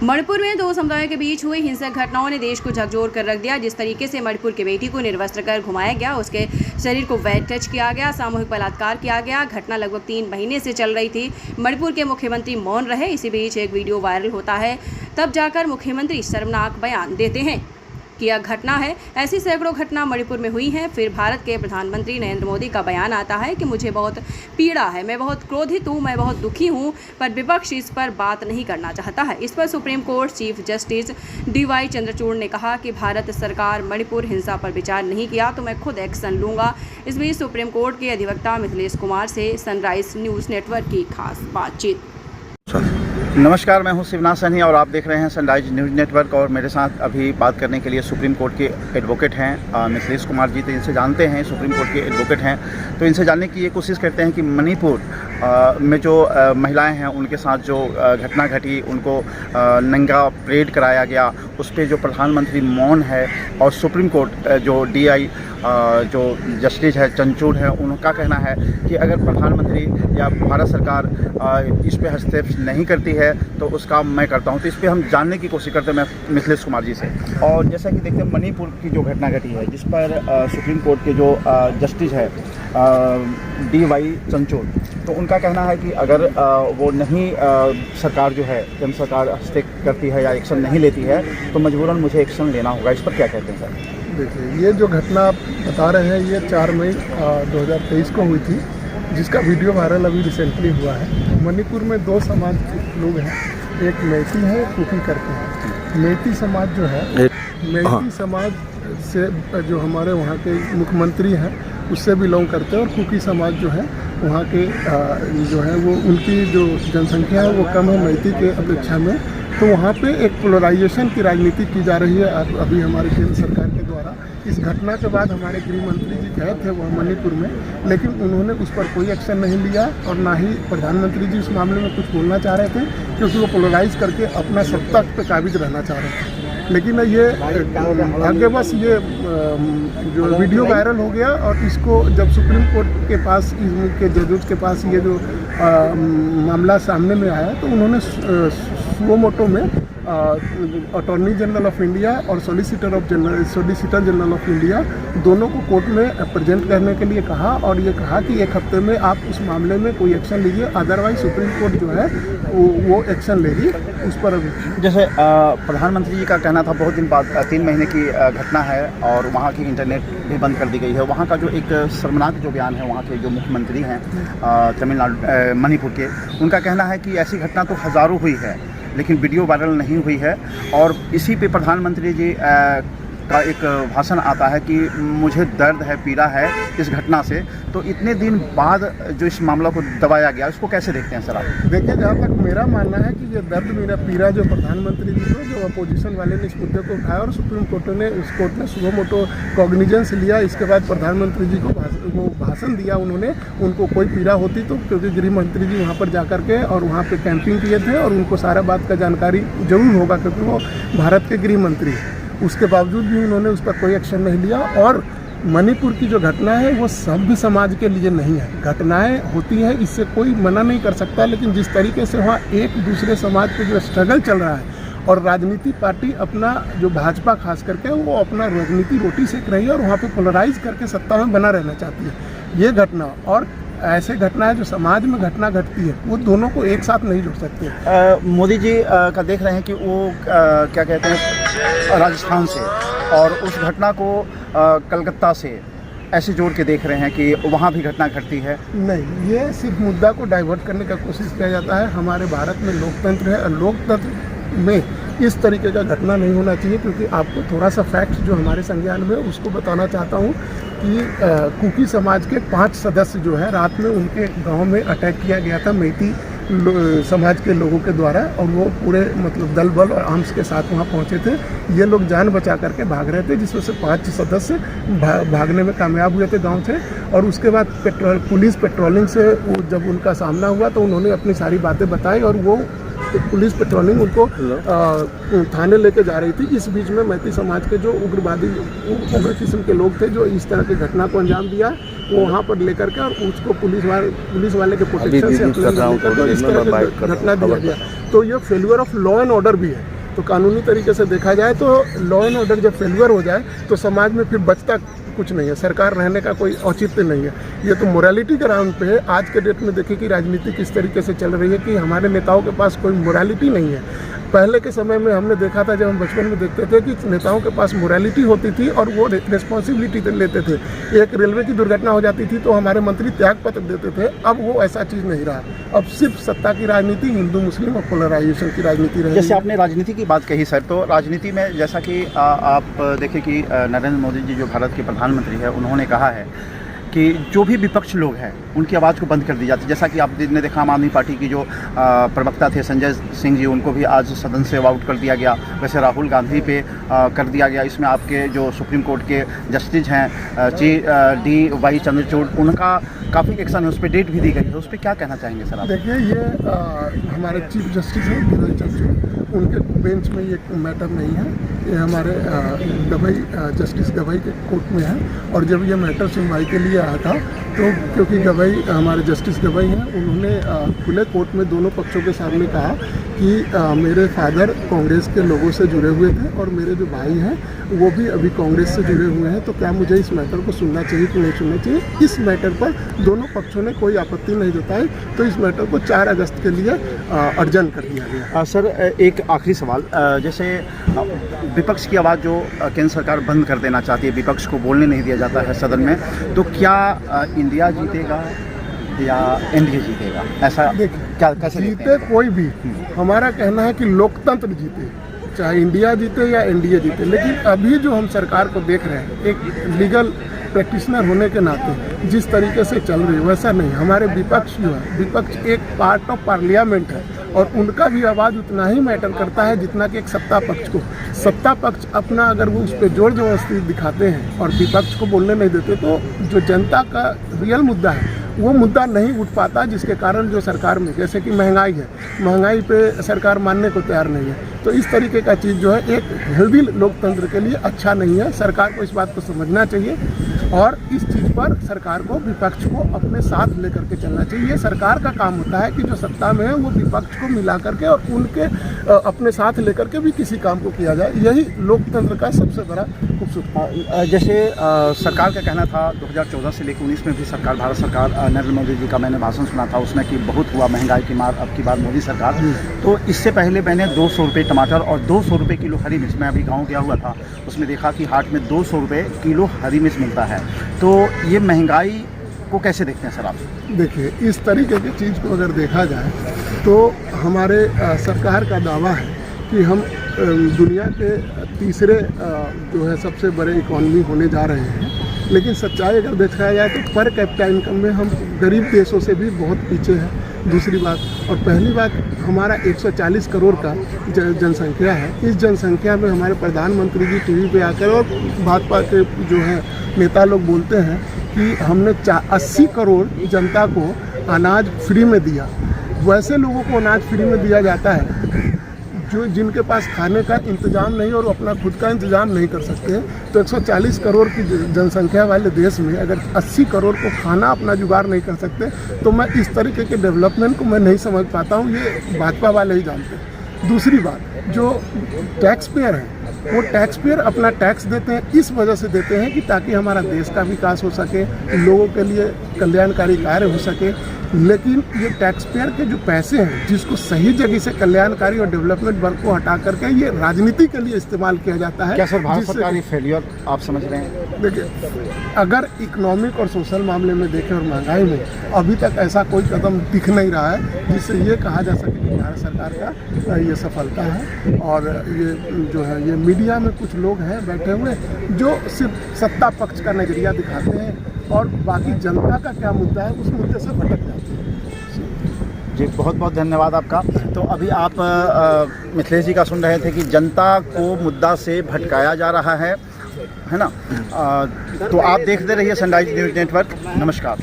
मणिपुर में दो समुदायों के बीच हुई हिंसक घटनाओं ने देश को झकझोर कर रख दिया। जिस तरीके से मणिपुर की बेटी को निर्वस्त्र कर घुमाया गया, उसके शरीर को वेट टच किया गया, सामूहिक बलात्कार किया गया। घटना लगभग 3 महीने से चल रही थी। मणिपुर के मुख्यमंत्री मौन रहे। इसी बीच एक वीडियो वायरल होता है, तब जाकर मुख्यमंत्री शर्मनाक बयान देते हैं कि यह घटना है। ऐसी सैकड़ों घटना मणिपुर में हुई हैं। फिर भारत के प्रधानमंत्री नरेंद्र मोदी का बयान आता है कि मुझे बहुत पीड़ा है, मैं बहुत क्रोधित हूँ, मैं बहुत दुखी हूँ, पर विपक्ष इस पर बात नहीं करना चाहता है। इस पर supreme court chief justice DY Chandrachud ने कहा कि भारत सरकार मणिपुर हिंसा पर विचार नहीं किया तो मैं खुद एक्शन लूँगा। इस बीच सुप्रीम कोर्ट के अधिवक्ता मिथिलेश कुमार से सनराइज न्यूज़ नेटवर्क की खास बातचीत। नमस्कार, मैं हूं शिवनाथ सैनी और आप देख रहे हैं सनराइज न्यूज़ नेटवर्क। और मेरे साथ अभी बात करने के लिए सुप्रीम कोर्ट के एडवोकेट हैं मिथिलेश कुमार जी। तो इनसे जानते हैं, सुप्रीम कोर्ट के एडवोकेट हैं, तो इनसे जानने की ये कोशिश करते हैं कि मणिपुर में जो महिलाएं हैं उनके साथ जो घटना घटी, उनको नंगा परेड कराया गया, उस पर जो प्रधानमंत्री मौन है और सुप्रीम कोर्ट जो DI जो जस्टिस है चंद्रचूड़ है, उनका कहना है कि अगर प्रधानमंत्री या भारत सरकार इस पे हस्तक्षेप नहीं करती है तो उसका मैं करता हूं। तो इस पे हम जानने की कोशिश करते हैं मैं मिथिलेश कुमार जी से। और जैसा कि देखते हैं मणिपुर की जो घटना घटी है, जिस पर सुप्रीम कोर्ट के जो जस्टिस है DY चंद्रचूड़, तो उनका कहना है कि अगर वो नहीं सरकार जो है केंद्र सरकार हस्तक्षेप करती है या एक्शन नहीं लेती है तो मजबूरन मुझे एक्शन लेना होगा। इस पर क्या कहते हैं सर? देखिए, ये जो घटना आप बता रहे हैं ये 4 मई 2023 को हुई थी, जिसका वीडियो वायरल अभी रिसेंटली हुआ है। मणिपुर में 2 समाज के लोग हैं, एक मैती है, कुकी करके है। मैती समाज जो है, मैती समाज से जो हमारे वहाँ के मुख्यमंत्री हैं उससे बिलोंग करते हैं, और कुकी समाज जो है वहाँ के जो है वो उनकी जो जनसंख्या है वो कम है मैती के अपेक्षा में। तो वहाँ पे एक पोलराइजेशन की राजनीति की जा रही है अभी हमारे केंद्र सरकार के द्वारा। इस घटना के बाद हमारे गृह मंत्री जी गए थे वहाँ मणिपुर में, लेकिन उन्होंने उस पर कोई एक्शन नहीं लिया और ना ही प्रधानमंत्री जी उस मामले में कुछ बोलना चाह रहे थे, क्योंकि वो पोलराइज करके अपना सत्ता पे काबिज रहना चाह रहे थे। लेकिन ये भाग्यवश ये जो वीडियो वायरल हो गया, और इसको जब सुप्रीम कोर्ट के पास के जजेस के पास ये जो मामला सामने में आया तो उन्होंने सुओ मोटो में अटॉर्नी जनरल ऑफ इंडिया और सॉलिसिटर जनरल ऑफ इंडिया दोनों को कोर्ट में प्रेजेंट करने के लिए कहा, और ये कहा कि 1 हफ्ते में आप उस मामले में कोई एक्शन लीजिए, अदरवाइज सुप्रीम कोर्ट जो है वो एक्शन लेगी उस पर। अभी जैसे प्रधानमंत्री जी का कहना था बहुत दिन बाद 3 महीने की घटना है और वहाँ की इंटरनेट भी बंद कर दी गई है। वहाँ का जो एक शर्मनाक जो बयान है वहाँ के जो मुख्यमंत्री हैं तमिलनाडु मणिपुर के, उनका कहना है कि ऐसी घटना तो हज़ारों हुई है लेकिन वीडियो वायरल नहीं हुई है। और इसी पे प्रधानमंत्री जी का एक भाषण आता है कि मुझे दर्द है, पीड़ा है इस घटना से। तो इतने दिन बाद जो इस मामला को दबाया गया, उसको कैसे देखते हैं सर आप? देखिए, जहाँ तक मेरा मानना है कि ये दर्द, मेरा पीड़ा जो प्रधानमंत्री जी को, जो अपोजिशन वाले ने इस मुद्दे को उठाया और सुप्रीम कोर्ट ने सुओ मोटो कॉग्निजेंस लिया, इसके बाद प्रधानमंत्री जी को वो भाषण दिया उन्होंने। उनको कोई पीड़ा होती तो, क्योंकि गृह मंत्री जी वहाँ पर जाकर के और वहाँ पे कैंपिंग किए थे और उनको सारा बात का जानकारी जरूर होगा, क्योंकि वो भारत के गृह मंत्री हैं। उसके बावजूद भी उन्होंने उस पर कोई एक्शन नहीं लिया। और मणिपुर की जो घटना है वो सभ्य समाज के लिए नहीं है। घटनाएं होती हैं, इससे कोई मना नहीं कर सकता, लेकिन जिस तरीके से वहाँ एक दूसरे समाज पे जो स्ट्रगल चल रहा है, और राजनीति पार्टी अपना जो भाजपा खास करके वो अपना राजनीति रोटी सेक रही है और वहाँ पे पोलराइज करके सत्ता में बना रहना चाहती है। ये घटना और ऐसे घटनाएं जो समाज में घटना घटती है वो दोनों को एक साथ नहीं जोड़ सकते। मोदी जी का देख रहे हैं कि वो क्या कहते हैं राजस्थान से, और उस घटना को कलकत्ता से ऐसे जोड़ के देख रहे हैं कि वहाँ भी घटना घटती है। नहीं, ये सिर्फ मुद्दा को डाइवर्ट करने का कोशिश किया जाता है। हमारे भारत में लोकतंत्र है और लोकतंत्र में इस तरीके का घटना नहीं होना चाहिए। क्योंकि आपको थोड़ा सा फैक्ट जो हमारे संज्ञान में उसको बताना चाहता हूँ कि कुकी समाज के 5 सदस्य जो है रात में उनके गांव में अटैक किया गया था मैती समाज के लोगों के द्वारा, और वो पूरे मतलब दल बल और आर्म्स के साथ वहाँ पहुँचे थे। ये लोग जान बचा करके भाग रहे थे, जिसमें से 5 सदस्य भागने में कामयाब हुए थे गांव से। और उसके बाद पुलिस पेट्रोलिंग से जब उनका सामना हुआ तो उन्होंने अपनी सारी बातें बताई, और वो पुलिस पेट्रोलिंग उनको थाने लेके जा रही थी। इस बीच में मैती समाज के जो उग्र किस्म के लोग थे जो इस तरह की घटना को अंजाम दिया, वो वहाँ पर लेकर के और उसको पुलिस वाले के प्रोटेक्शन से अपने लेकर के इस तरह की घटना दिया गया। तो ये failure of law and order भी है। तो कानूनी तरीके से देखा जाए तो लॉ एंड ऑर्डर जब फेल्यूर हो जाए तो समाज में फिर बचता कुछ नहीं है, सरकार रहने का कोई औचित्य नहीं है। ये तो मोरालिटी ग्राउंड पे है। आज के डेट में देखिए कि राजनीति किस तरीके से चल रही है कि हमारे नेताओं के पास कोई मोरालिटी नहीं है। पहले के समय में हमने देखा था, जब हम बचपन में देखते थे कि नेताओं के पास मोरालिटी होती थी और वो रिस्पॉन्सिबिलिटी लेते थे। एक रेलवे की दुर्घटना हो जाती थी तो हमारे मंत्री त्यागपत्र देते थे। अब वो ऐसा चीज़ नहीं रहा। अब सिर्फ सत्ता की राजनीति, हिंदू मुस्लिम और पोलराइजेशन की राजनीति रही। जैसे आपने राजनीति की बात कही सर, तो राजनीति में जैसा कि आप देखें कि नरेंद्र मोदी जी जो भारत के प्रधानमंत्री है, उन्होंने कहा है कि जो भी विपक्ष लोग हैं उनकी आवाज़ को बंद कर दी जाती है। जैसा कि आपने देखा आम आदमी पार्टी की जो प्रवक्ता थे संजय सिंह जी, उनको भी आज सदन से आउट कर दिया गया। वैसे राहुल गांधी पे कर दिया गया। इसमें आपके जो सुप्रीम कोर्ट के जस्टिस हैं D.Y. चंद्रचूड़, उनका काफ़ी एक्शन है, उस पर डेट भी दी गई है। उस पर क्या कहना चाहेंगे सर आप? देखिए, ये हमारे चीफ जस्टिस हैं D.Y. चंद्रचूड़, उनके बेंच में ये मैटर नहीं है। ये हमारे जस्टिस गवाई के कोर्ट में है। और जब ये मैटर सुनवाई के लिए आया था तो क्योंकि गवाई हमारे जस्टिस गवाई हैं, उन्होंने खुले कोर्ट में दोनों पक्षों के सामने कहा कि मेरे फादर कांग्रेस के लोगों से जुड़े हुए थे और मेरे जो भाई हैं वो भी अभी कांग्रेस से जुड़े हुए हैं, तो क्या मुझे इस मैटर को सुनना चाहिए कि नहीं सुनना चाहिए। इस मैटर पर दोनों पक्षों ने कोई आपत्ति नहीं जताई, तो इस मैटर को 4 अगस्त के लिए अर्जन कर दिया गया। सर, एक आखिरी सवाल, जैसे विपक्ष की आवाज़ जो केंद्र सरकार बंद कर देना चाहती है, विपक्ष को बोलने नहीं दिया जाता है सदन में, तो क्या इंडिया जीतेगा या एनडीए जीतेगा? ऐसा क्या कैसे जीते कोई भी, हमारा कहना है कि लोकतंत्र जीते, चाहे इंडिया जीते या एनडीए जीते। लेकिन अभी जो हम सरकार को देख रहे हैं, एक लीगल प्रैक्टिशनर होने के नाते जिस तरीके से चल रही है वैसा नहीं। हमारे विपक्ष जो है, विपक्ष एक पार्ट ऑफ पार्लियामेंट है और उनका भी आवाज़ उतना ही मैटर करता है जितना कि एक सत्ता पक्ष को। सत्ता पक्ष अपना अगर वो उस पर जोर जबरदस्ती दिखाते हैं और विपक्ष को बोलने नहीं देते, तो जो जनता का रियल मुद्दा है वो मुद्दा नहीं उठ पाता, जिसके कारण जो सरकार में, जैसे कि महंगाई है, महंगाई पे सरकार मानने को तैयार नहीं है। तो इस तरीके का चीज़ जो है एक हेल्दी लोकतंत्र के लिए अच्छा नहीं है। सरकार को इस बात को समझना चाहिए और इस चीज़ पर सरकार को, विपक्ष को अपने साथ लेकर के चलना चाहिए। सरकार का काम होता है कि जो सत्ता में है वो विपक्ष को मिला करके और उनके अपने साथ लेकर के भी किसी काम को किया जाए। यही लोकतंत्र का सबसे बड़ा खूबसूरत। जैसे सरकार का कहना था 2014 से लेकर 19 में भी सरकार, भारत सरकार, नरेंद्र मोदी जी का मैंने भाषण सुना था उसमें कि बहुत हुआ महंगाई की मार, अब की बार मोदी सरकार। तो इससे पहले मैंने 200 रुपये टमाटर और 200 रुपये किलो हरी मिर्च, मैं अभी गाँव गया हुआ था, उसमें देखा कि हाट में 200 रुपये किलो हरी मिर्च मिलता है। तो ये महंगाई को कैसे देखते हैं सर आप? देखिए, इस तरीके की चीज़ को अगर देखा जाए तो हमारे सरकार का दावा है कि हम दुनिया के तीसरे जो है सबसे बड़े इकॉनमी होने जा रहे हैं। लेकिन सच्चाई अगर देखा जाए तो पर कैपिटा इनकम में हम गरीब देशों से भी बहुत पीछे हैं। दूसरी बात, और पहली बात, हमारा 140 करोड़ का जनसंख्या है। इस जनसंख्या में हमारे प्रधानमंत्री जी टीवी पे आकर और भाजपा के जो है नेता लोग बोलते हैं कि हमने 80 करोड़ जनता को अनाज फ्री में दिया। वैसे लोगों को अनाज फ्री में दिया जाता है जो जिनके पास खाने का इंतज़ाम नहीं और अपना खुद का इंतज़ाम नहीं कर सकते। तो 140 करोड़ की जनसंख्या वाले देश में अगर 80 करोड़ को खाना अपना जुगाड़ नहीं कर सकते, तो मैं इस तरीके के डेवलपमेंट को मैं नहीं समझ पाता हूँ। ये भाजपा वाले ही जानते हैं। दूसरी बात, जो टैक्स पेयर हैं वो टैक्स पेयर अपना टैक्स देते हैं, इस वजह से देते हैं कि ताकि हमारा देश का विकास हो सके, लोगों के लिए कल्याणकारी कार्य हो सके। लेकिन ये टैक्स पेयर के जो पैसे हैं जिसको सही जगह से कल्याणकारी और डेवलपमेंट वर्क को हटा करके ये राजनीति के लिए इस्तेमाल किया जाता है। क्या सर भारत सरकार ये फेलियर आप समझ रहे हैं? देखिए, अगर इकोनॉमिक और सोशल मामले में देखें और महंगाई में, अभी तक ऐसा कोई कदम दिख नहीं रहा है जिससे ये कहा जा सके कि भारत सरकार का ये सफलता है। और ये जो है, ये मीडिया में कुछ लोग हैं बैठे हुए जो सिर्फ सत्ता पक्ष का नज़रिया दिखाते हैं और बाकी जनता का क्या मुद्दा है उस मुद्दे से भटक जाते हैं। जी, बहुत बहुत धन्यवाद आपका। तो अभी आप मिथिलेश जी का सुन रहे थे कि जनता को मुद्दा से भटकाया जा रहा है ना। तो आप देखते रहिए सनराइज न्यूज़ नेटवर्क। नमस्कार।